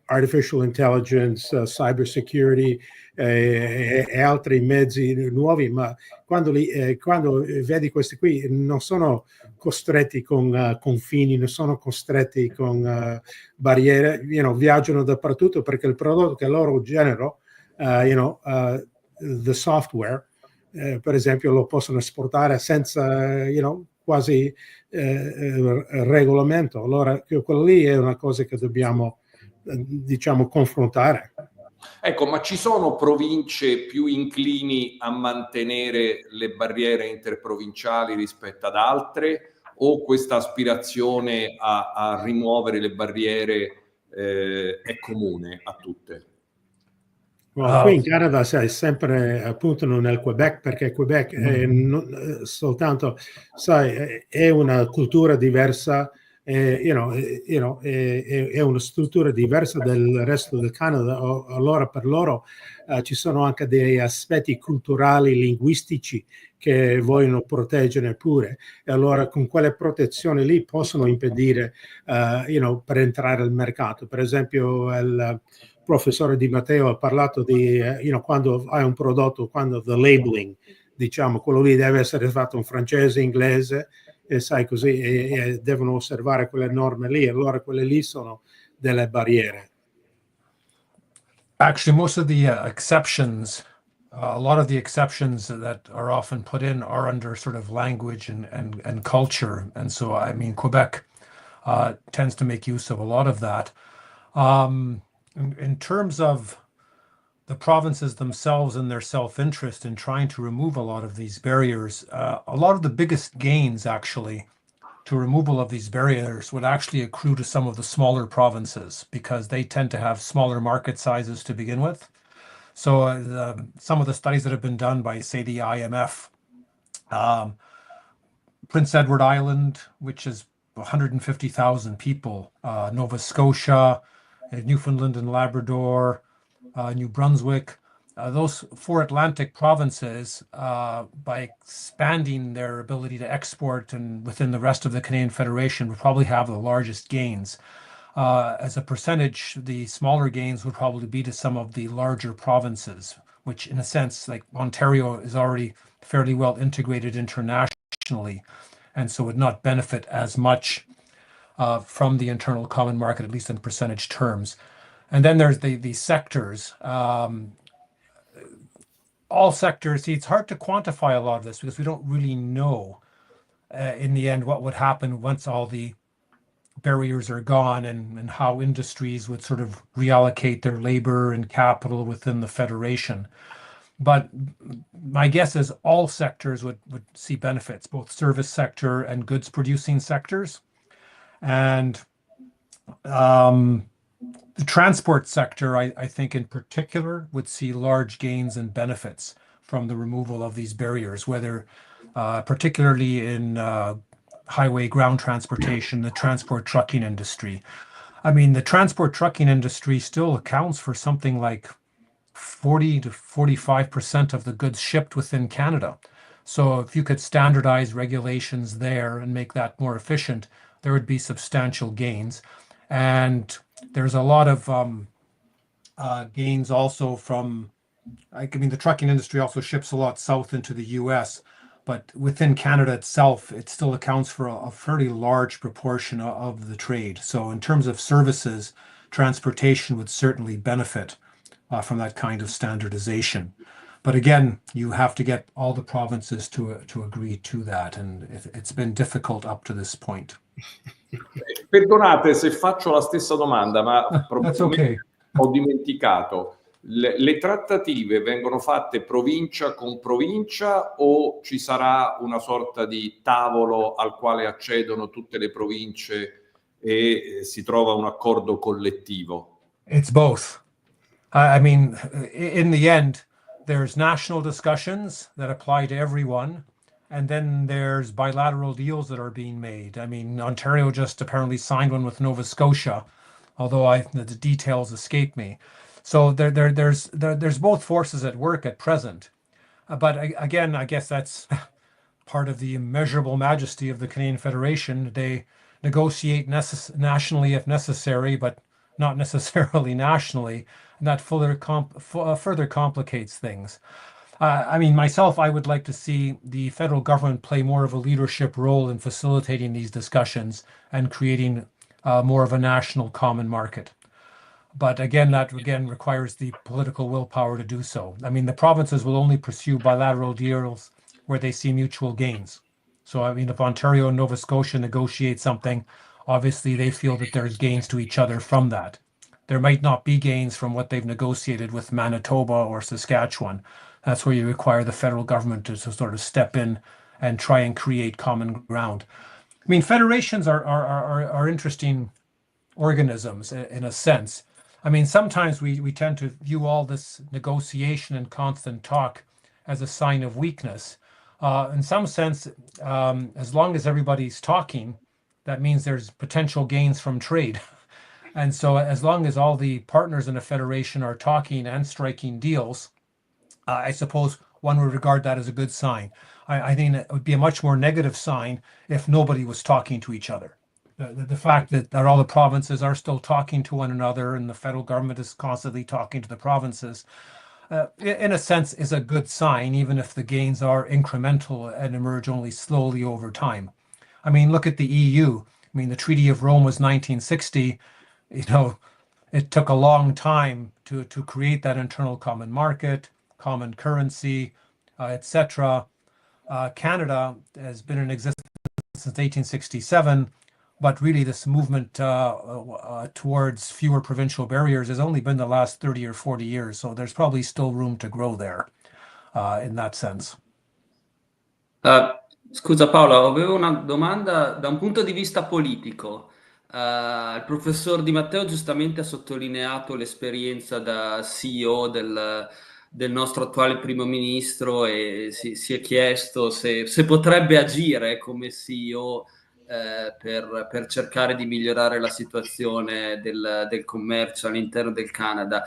artificial intelligence, cyber security e altri mezzi nuovi, ma quando vedi questi qui non sono costretti con confini, non sono costretti con barriere, viaggiano dappertutto, perché il prodotto che loro generano, the software, per esempio, lo possono esportare senza quasi regolamento. Allora quello lì è una cosa che dobbiamo diciamo confrontare. Ecco, ma ci sono province più inclini a mantenere le barriere interprovinciali rispetto ad altre, o questa aspirazione a rimuovere le barriere è comune a tutte? Qui in Canada è sempre appunto nel Quebec, perché Quebec è soltanto, sai, è una cultura diversa, è una struttura diversa del resto del Canada. Allora per loro ci sono anche degli aspetti culturali, linguistici che vogliono proteggere pure, e allora con quelle protezioni lì possono impedire per entrare al mercato. Per esempio il professore Di Matteo ha parlato di quando hai un prodotto, quando the labeling, diciamo, quello lì deve essere fatto in francese, inglese, e sai così, e devono osservare quelle norme lì. Allora quelle lì sono delle barriere. Actually, most of the exceptions, a lot of the exceptions that are often put in are under sort of language and culture. And so, I mean, Quebec tends to make use of a lot of that. In terms of the provinces themselves and their self-interest in trying to remove a lot of these barriers, a lot of the biggest gains actually to removal of these barriers would actually accrue to some of the smaller provinces because they tend to have smaller market sizes to begin with. So some of the studies that have been done by, say, the IMF, Prince Edward Island, which is 150,000 people, Nova Scotia, Newfoundland and Labrador, New Brunswick, those 4 Atlantic provinces, by expanding their ability to export and within the rest of the Canadian Federation, would probably have the largest gains. As a percentage, the smaller gains would probably be to some of the larger provinces, which in a sense, like Ontario is already fairly well integrated internationally, and so would not benefit as much from the internal common market, at least in percentage terms. And then there's the sectors. All sectors, see, it's hard to quantify a lot of this because we don't really know in the end what would happen once all the barriers are gone and how industries would sort of reallocate their labor and capital within the Federation. But my guess is all sectors would see benefits, both service sector and goods producing sectors. And the transport sector, I think in particular, would see large gains and benefits from the removal of these barriers, whether particularly in highway ground transportation, the transport trucking industry. I mean, the transport trucking industry still accounts for something like 40 to 45% of the goods shipped within Canada. So if you could standardize regulations there and make that more efficient, there would be substantial gains. And there's a lot of gains also from, I mean, the trucking industry also ships a lot south into the US, but within Canada itself, it still accounts for a fairly large proportion of the trade. So in terms of services, transportation would certainly benefit from that kind of standardization. But again, you have to get all the provinces to agree to that, and it's been difficult up to this point. Perdonate se faccio la stessa domanda, ma That's okay. ho dimenticato. Le trattative vengono fatte provincia con provincia o ci sarà una sorta di tavolo al quale accedono tutte le province e si trova un accordo collettivo? It's both. I mean, in the end, there's national discussions that apply to everyone, and then there's bilateral deals that are being made. I mean, Ontario just apparently signed one with Nova Scotia, although the details escape me. So there's both forces at work at present. But again, I guess that's part of the immeasurable majesty of the Canadian Federation. They negotiate nationally if necessary, but not necessarily nationally, and that further complicates things. I mean, myself, I would like to see the federal government play more of a leadership role in facilitating these discussions and creating more of a national common market. But again, that requires the political willpower to do so. I mean, the provinces will only pursue bilateral deals where they see mutual gains. So, I mean, if Ontario and Nova Scotia negotiate something, obviously they feel that there's gains to each other from that. There might not be gains from what they've negotiated with Manitoba or Saskatchewan. That's where you require the federal government to sort of step in and try and create common ground. I mean, federations are interesting organisms in a sense. I mean, sometimes we tend to view all this negotiation and constant talk as a sign of weakness. In some sense, as long as everybody's talking, that means there's potential gains from trade. And so as long as all the partners in a federation are talking and striking deals, I suppose one would regard that as a good sign. I think it would be a much more negative sign if nobody was talking to each other. The fact that all the provinces are still talking to one another and the federal government is constantly talking to the provinces, in a sense, is a good sign, even if the gains are incremental and emerge only slowly over time. I mean, look at the EU. I mean, the Treaty of Rome was 1960. You know, it took a long time to create that internal common market, common currency, etc. Canada has been in existence since 1867. But really, this movement towards fewer provincial barriers has only been the last 30 or 40 years. So there's probably still room to grow there in that sense. Scusa Paola, avevo una domanda da un punto di vista politico. Il professor Di Matteo giustamente ha sottolineato l'esperienza da CEO del nostro attuale primo ministro e si è chiesto se potrebbe agire come CEO per cercare di migliorare la situazione del commercio all'interno del Canada.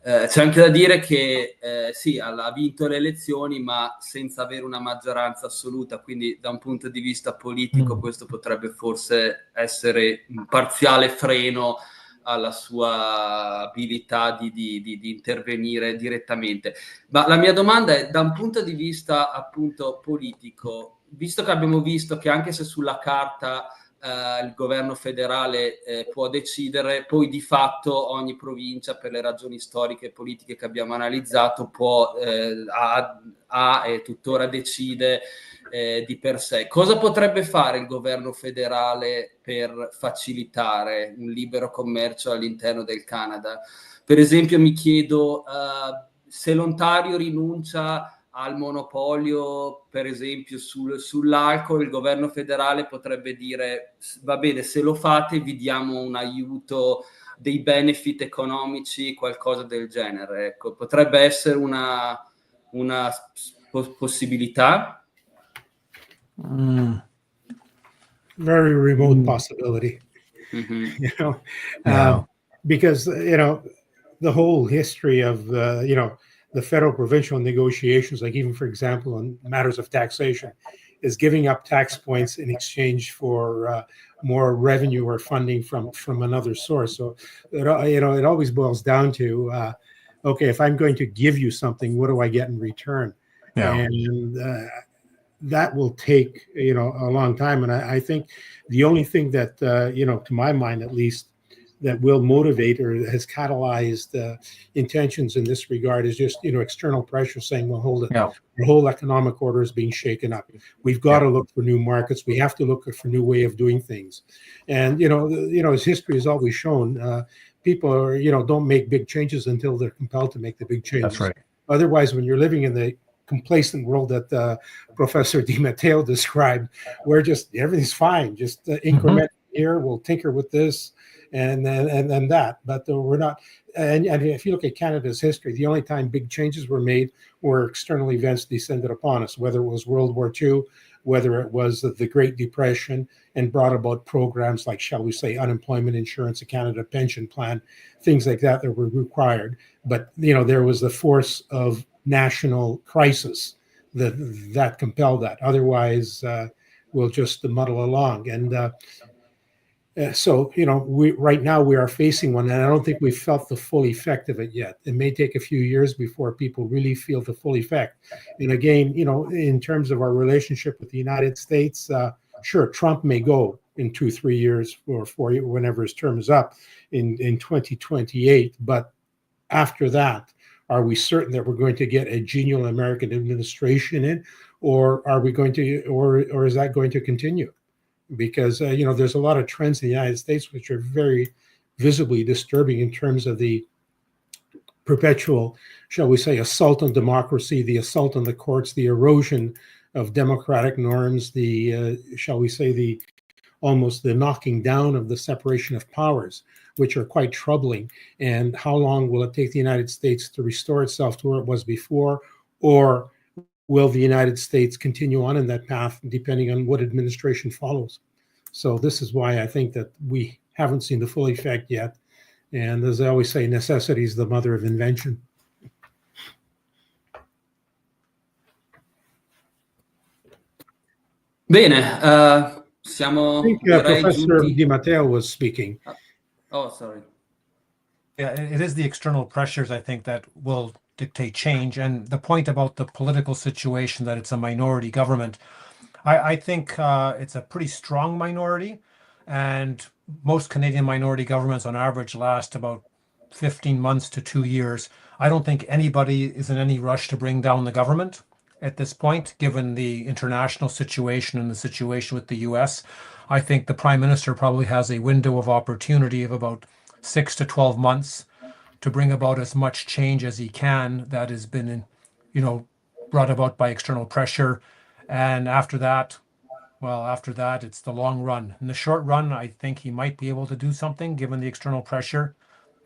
C'è anche da dire che sì, ha vinto le elezioni, ma senza avere una maggioranza assoluta, quindi da un punto di vista politico questo potrebbe forse essere un parziale freno alla sua abilità di intervenire direttamente. Ma la mia domanda è, da un punto di vista appunto politico, visto che abbiamo visto che anche se sulla carta il governo federale può decidere, poi di fatto ogni provincia, per le ragioni storiche e politiche che abbiamo analizzato, ha e tuttora decide di per sé. Cosa potrebbe fare il governo federale per facilitare un libero commercio all'interno del Canada? Per esempio mi chiedo se l'Ontario rinuncia al monopolio, per esempio sull'alcol, il governo federale potrebbe dire va bene, se lo fate vi diamo un aiuto, dei benefit economici, qualcosa del genere. Ecco, potrebbe essere una possibilità? Very remote possibility. You know, because the whole history of the federal provincial negotiations, like even for example on matters of taxation, is giving up tax points in exchange for more revenue or funding from another source. So it always boils down to okay, if I'm going to give you something, what do I get in return? And that will take a long time. And I think the only thing that to my mind at least, that will motivate or has catalyzed intentions in this regard is just external pressure saying, well, hold it, the whole economic order is being shaken up. We've got to look for new markets. We have to look for new way of doing things. And as history has always shown, people are don't make big changes until they're compelled to make the big changes. That's right. Otherwise, when you're living in the complacent world that Professor Di Matteo described, where just everything's fine, just increment here, we'll tinker with this and then that, but we're not. And if you look at Canada's history, the only time big changes were made were external events descended upon us, whether it was World War II, whether it was the Great Depression, and brought about programs like, shall we say, unemployment insurance, a Canada pension plan, things like that were required. But there was the force of national crisis that compelled that. Otherwise, we'll just muddle along. And so, right now we are facing one, and I don't think we've felt the full effect of it yet. It may take a few years before people really feel the full effect. And again, in terms of our relationship with the United States, sure, Trump may go in 2-3 years or 4 years, whenever his term is up in 2028. But after that, are we certain that we're going to get a genial American administration in, or are we going to, or is that going to continue? Because there's a lot of trends in the United States which are very visibly disturbing in terms of the perpetual, shall we say, assault on democracy, the assault on the courts, the erosion of democratic norms, the shall we say, the almost the knocking down of the separation of powers, which are quite troubling. And how long will it take the United States to restore itself to where it was before, or will the United States continue on in that path, depending on what administration follows? So this is why I think that we haven't seen the full effect yet. And as I always say, necessity is the mother of invention. Bene, siamo, I think Professor Di Matteo was speaking. Oh, sorry. Yeah, it is the external pressures, I think, that will dictate change. And the point about the political situation, that it's a minority government, I think it's a pretty strong minority. And most Canadian minority governments on average last about 15 months to 2 years. I don't think anybody is in any rush to bring down the government. at this point, given the international situation and the situation with the US. I think the Prime Minister probably has a window of opportunity of about 6 to 12 months to bring about as much change as he can that has been, brought about by external pressure. And after that, it's the long run. In the short run, I think he might be able to do something given the external pressure.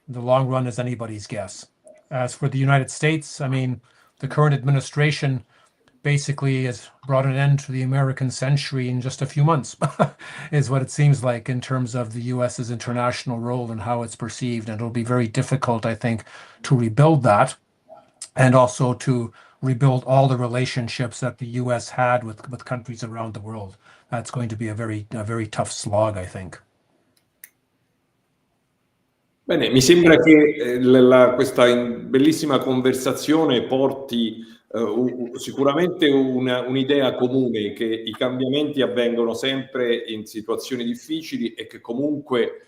The long run is anybody's guess. As for the United States, I mean, the current administration basically has brought an end to the American century in just a few months, is what it seems like in terms of the US's international role and how it's perceived. And it'll be very difficult, I think, to rebuild that, and also to rebuild all the relationships that the US had with countries around the world. That's going to be a very tough slog, I think. Bene, mi sembra che questa bellissima conversazione porti sicuramente un'idea comune, che i cambiamenti avvengono sempre in situazioni difficili e che comunque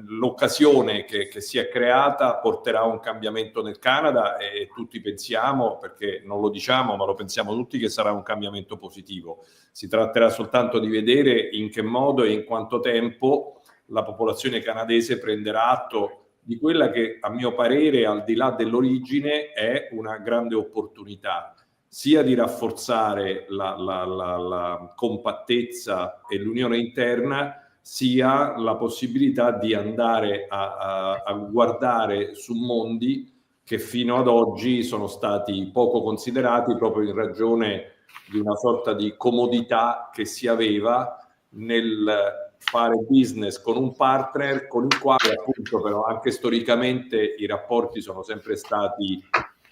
l'occasione che si è creata porterà a un cambiamento nel Canada, e tutti pensiamo, perché non lo diciamo ma lo pensiamo tutti, che sarà un cambiamento positivo. Si tratterà soltanto di vedere in che modo e in quanto tempo la popolazione canadese prenderà atto di quella che, a mio parere, al di là dell'origine, è una grande opportunità, sia di rafforzare la compattezza e l'unione interna, sia la possibilità di andare a guardare su mondi che fino ad oggi sono stati poco considerati, proprio in ragione di una sorta di comodità che si aveva nel fare business con un partner con il quale, appunto, però anche storicamente i rapporti sono sempre stati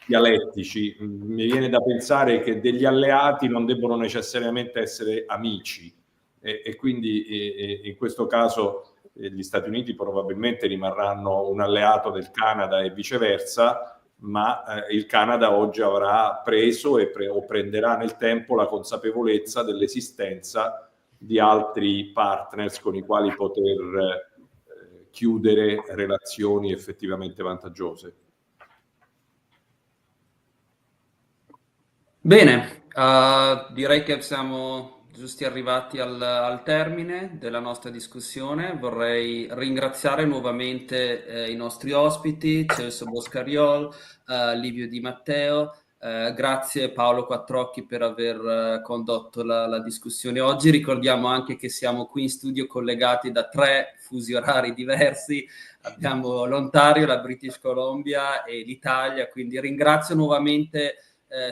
dialettici. Mi viene da pensare che degli alleati non debbono necessariamente essere amici, e quindi in questo caso gli Stati Uniti probabilmente rimarranno un alleato del Canada e viceversa, ma il Canada oggi avrà preso o prenderà nel tempo la consapevolezza dell'esistenza di altri partners con i quali poter chiudere relazioni effettivamente vantaggiose. Bene, direi che siamo giusti arrivati al termine della nostra discussione. Vorrei ringraziare nuovamente i nostri ospiti, Celso Boscariol, Livio Di Matteo. Grazie Paolo Quattrocchi per aver condotto la discussione oggi. Ricordiamo anche che siamo qui in studio collegati da 3 fusi orari diversi. Abbiamo l'Ontario, la British Columbia e l'Italia, quindi ringrazio nuovamente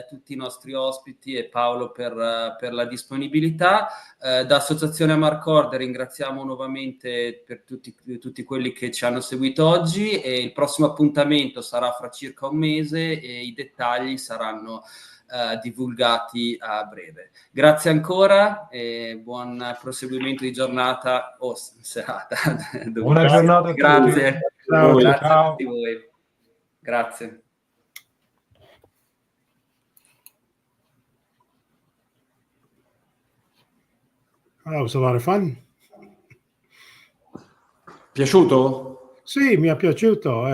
tutti i nostri ospiti e Paolo per la disponibilità. Da Associazione Amarcord ringraziamo nuovamente per tutti quelli che ci hanno seguito oggi, e il prossimo appuntamento sarà fra circa un mese e i dettagli saranno divulgati a breve. Grazie ancora e buon proseguimento di giornata o serata. Buona giornata a tutti. Grazie. Ciao. Grazie a tutti voi. Grazie. That was a lot of fun. Piaciuto? Sì, mi è piaciuto.